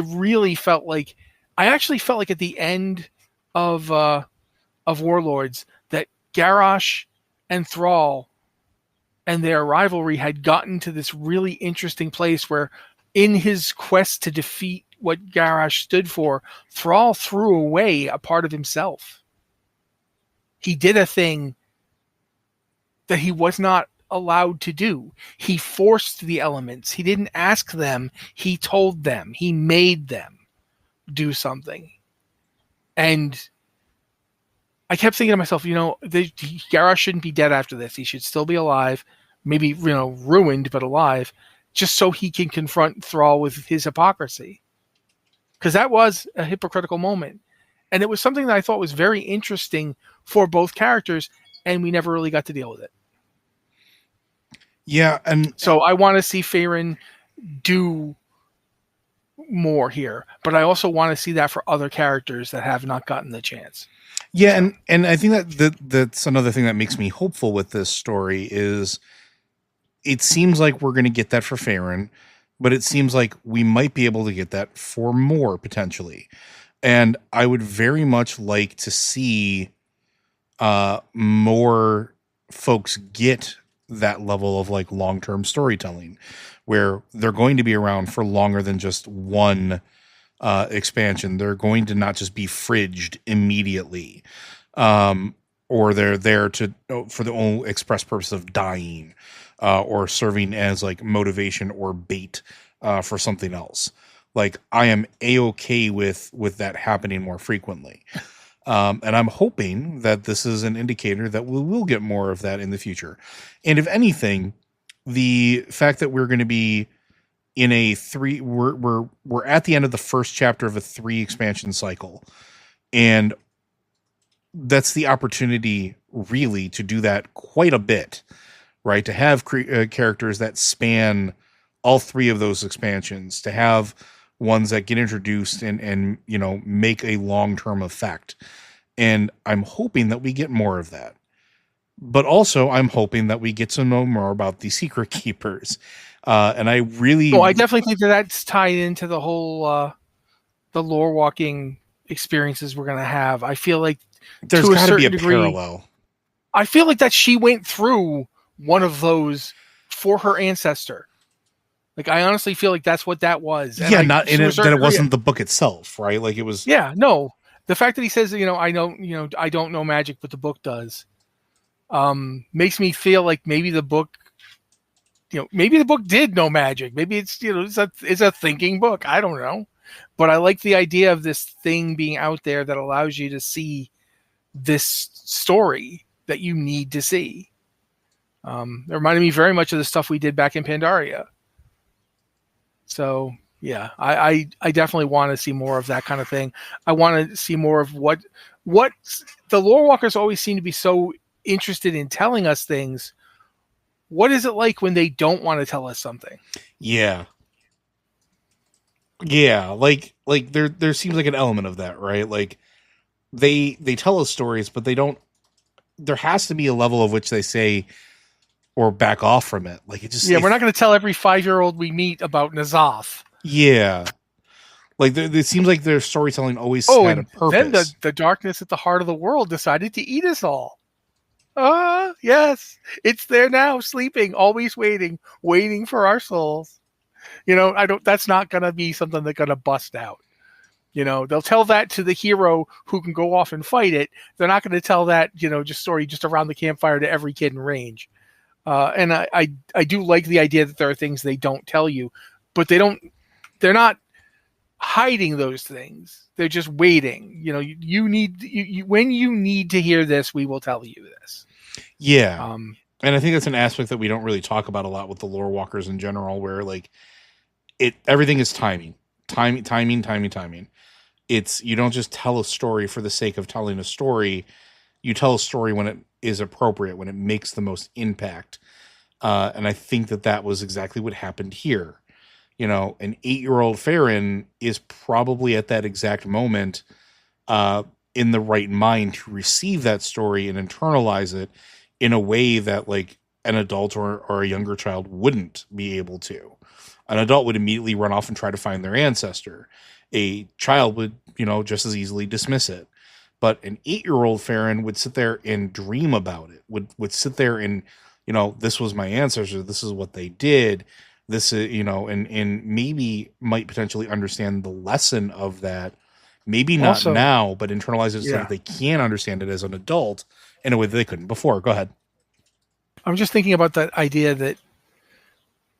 actually felt like at the end of Warlords that Garrosh and Thrall and their rivalry had gotten to this really interesting place where, in his quest to defeat what Garrosh stood for, Thrall threw away a part of himself. He did a thing that he was not allowed to do. He forced the elements. He didn't ask them. He told them. He made them do something. And I kept thinking to myself, Garrosh shouldn't be dead after this. He should still be alive, maybe, ruined, but alive, just so he can confront Thrall with his hypocrisy. because that was a hypocritical moment. And it was something that I thought was very interesting for both characters, and we never really got to deal with it. Yeah, and so I want to see Faerin do more here, but I also want to see that for other characters that have not gotten the chance. Yeah, and I think that's another thing that makes me hopeful with this story is it seems like we're going to get that for Faerin, but it seems like we might be able to get that for more potentially. And I would very much like to see more folks get that level of like long-term storytelling where they're going to be around for longer than just one expansion. They're going to not just be fridged immediately, or they're there for the only express purpose of dying, or serving as like motivation or bait for something else. Like I am A-okay with that happening more frequently. And I'm hoping that this is an indicator that we will get more of that in the future. And if anything, the fact that we're going to be in we're at the end of the first chapter of a 3 expansion cycle, and that's the opportunity really to do that quite a bit, right? To have characters that span all 3 of those expansions, to have ones that get introduced and make a long-term effect. And I'm hoping that we get more of that. But also I'm hoping that we get to know more about the secret keepers. And I really... I definitely think that's tied into the whole the lore walking experiences we're going to have. I feel like there's got to be a parallel. I feel like that she went through one of those for her ancestor. Like, I honestly feel like that's what that was. And that it wasn't the book itself, right? Like it was. Yeah, no. The fact that he says, I don't know magic, but the book does, makes me feel like maybe the book did know magic. Maybe it's, it's a thinking book. I don't know. But I like the idea of this thing being out there that allows you to see this story that you need to see. It reminded me very much of the stuff we did back in Pandaria. So yeah, I definitely want to see more of that kind of thing. I want to see more of what the lore walkers always seem to be so interested in telling us things. What is it like when they don't want to tell us something? Yeah. Yeah. Like there seems like an element of that, right? Like they tell us stories, but they don't, there has to be a level of which they say, or back off from it. Like it just... Yeah, we're not going to tell every 5-year-old we meet about N'Zoth. Yeah. Like it seems like their storytelling always had a purpose. Then the darkness at the heart of the world decided to eat us all. Yes. It's there now, sleeping, always waiting for our souls. That's not going to be something that's going to bust out. They'll tell that to the hero who can go off and fight it. They're not going to tell that, story just around the campfire to every kid in range. And I do like the idea that there are things they don't tell you, but they're not hiding those things. They're just waiting. When you need to hear this, we will tell you this. Yeah. And I think that's an aspect that we don't really talk about a lot with the lore walkers in general, where like everything is timing. It's, you don't just tell a story for the sake of telling a story. You tell a story when it is appropriate, when it makes the most impact. And I think that was exactly what happened here. An 8-year-old Faerin is probably at that exact moment in the right mind to receive that story and internalize it in a way that like an adult or a younger child wouldn't be able to. An adult would immediately run off and try to find their ancestor. A child would, just as easily dismiss it. But an 8-year-old Faerin would sit there and dream about it, would sit there and, this was my ancestor, this is what they did, this is, and maybe might potentially understand the lesson of that. Maybe not also, now, but internalize it so that they can understand it as an adult in a way that they couldn't before. Go ahead. I'm just thinking about that idea that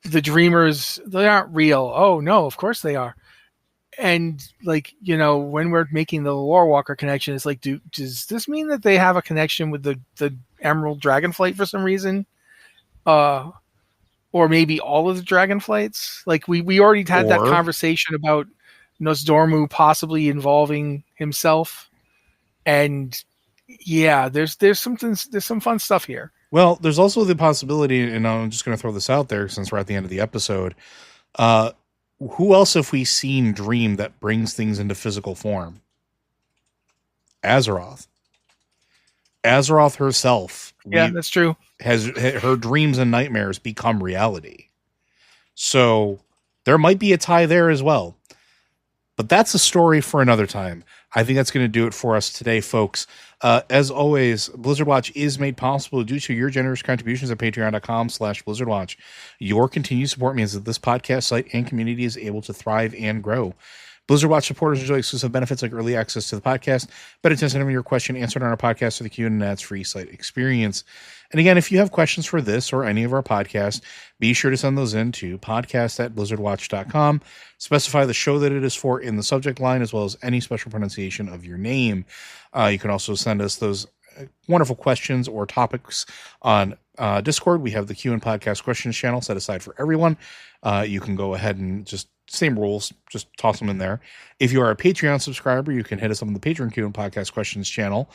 the dreamers, they aren't real. Oh, no, of course they are. And like, when we're making the lore walker connection, it's like, does this mean that they have a connection with the Emerald Dragonflight for some reason? Or maybe all of the Dragonflights? Like we already had that conversation about Nosdormu possibly involving himself. And yeah, there's some fun stuff here. Well, there's also the possibility, and I'm just going to throw this out there since we're at the end of the episode. Who else have we seen dream that brings things into physical form? Azeroth. Azeroth herself. Yeah, that's true. Has her dreams and nightmares become reality. So there might be a tie there as well. But that's a story for another time. I think that's going to do it for us today, folks. As always, Blizzard Watch is made possible due to your generous contributions at patreon.com/BlizzardWatch. Your continued support means that this podcast site and community is able to thrive and grow. Blizzard Watch supporters enjoy exclusive benefits like early access to the podcast, better chance to have your question answered on our podcast or the Q&A, and that's free site experience. And again, if you have questions for this or any of our podcasts, be sure to send those in to podcast@blizzardwatch.com. Specify the show that it is for in the subject line, as well as any special pronunciation of your name. You can also send us those wonderful questions or topics on Discord. We have the Q and Podcast questions channel set aside for everyone. You can go ahead and just same rules, just toss them in there. If you are a Patreon subscriber, you can hit us up on the Patreon Q and Podcast questions channel.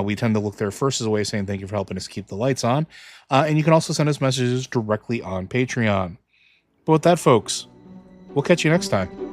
We tend to look there first as a way of saying thank you for helping us keep the lights on. And you can also send us messages directly on Patreon. But with that, folks, we'll catch you next time.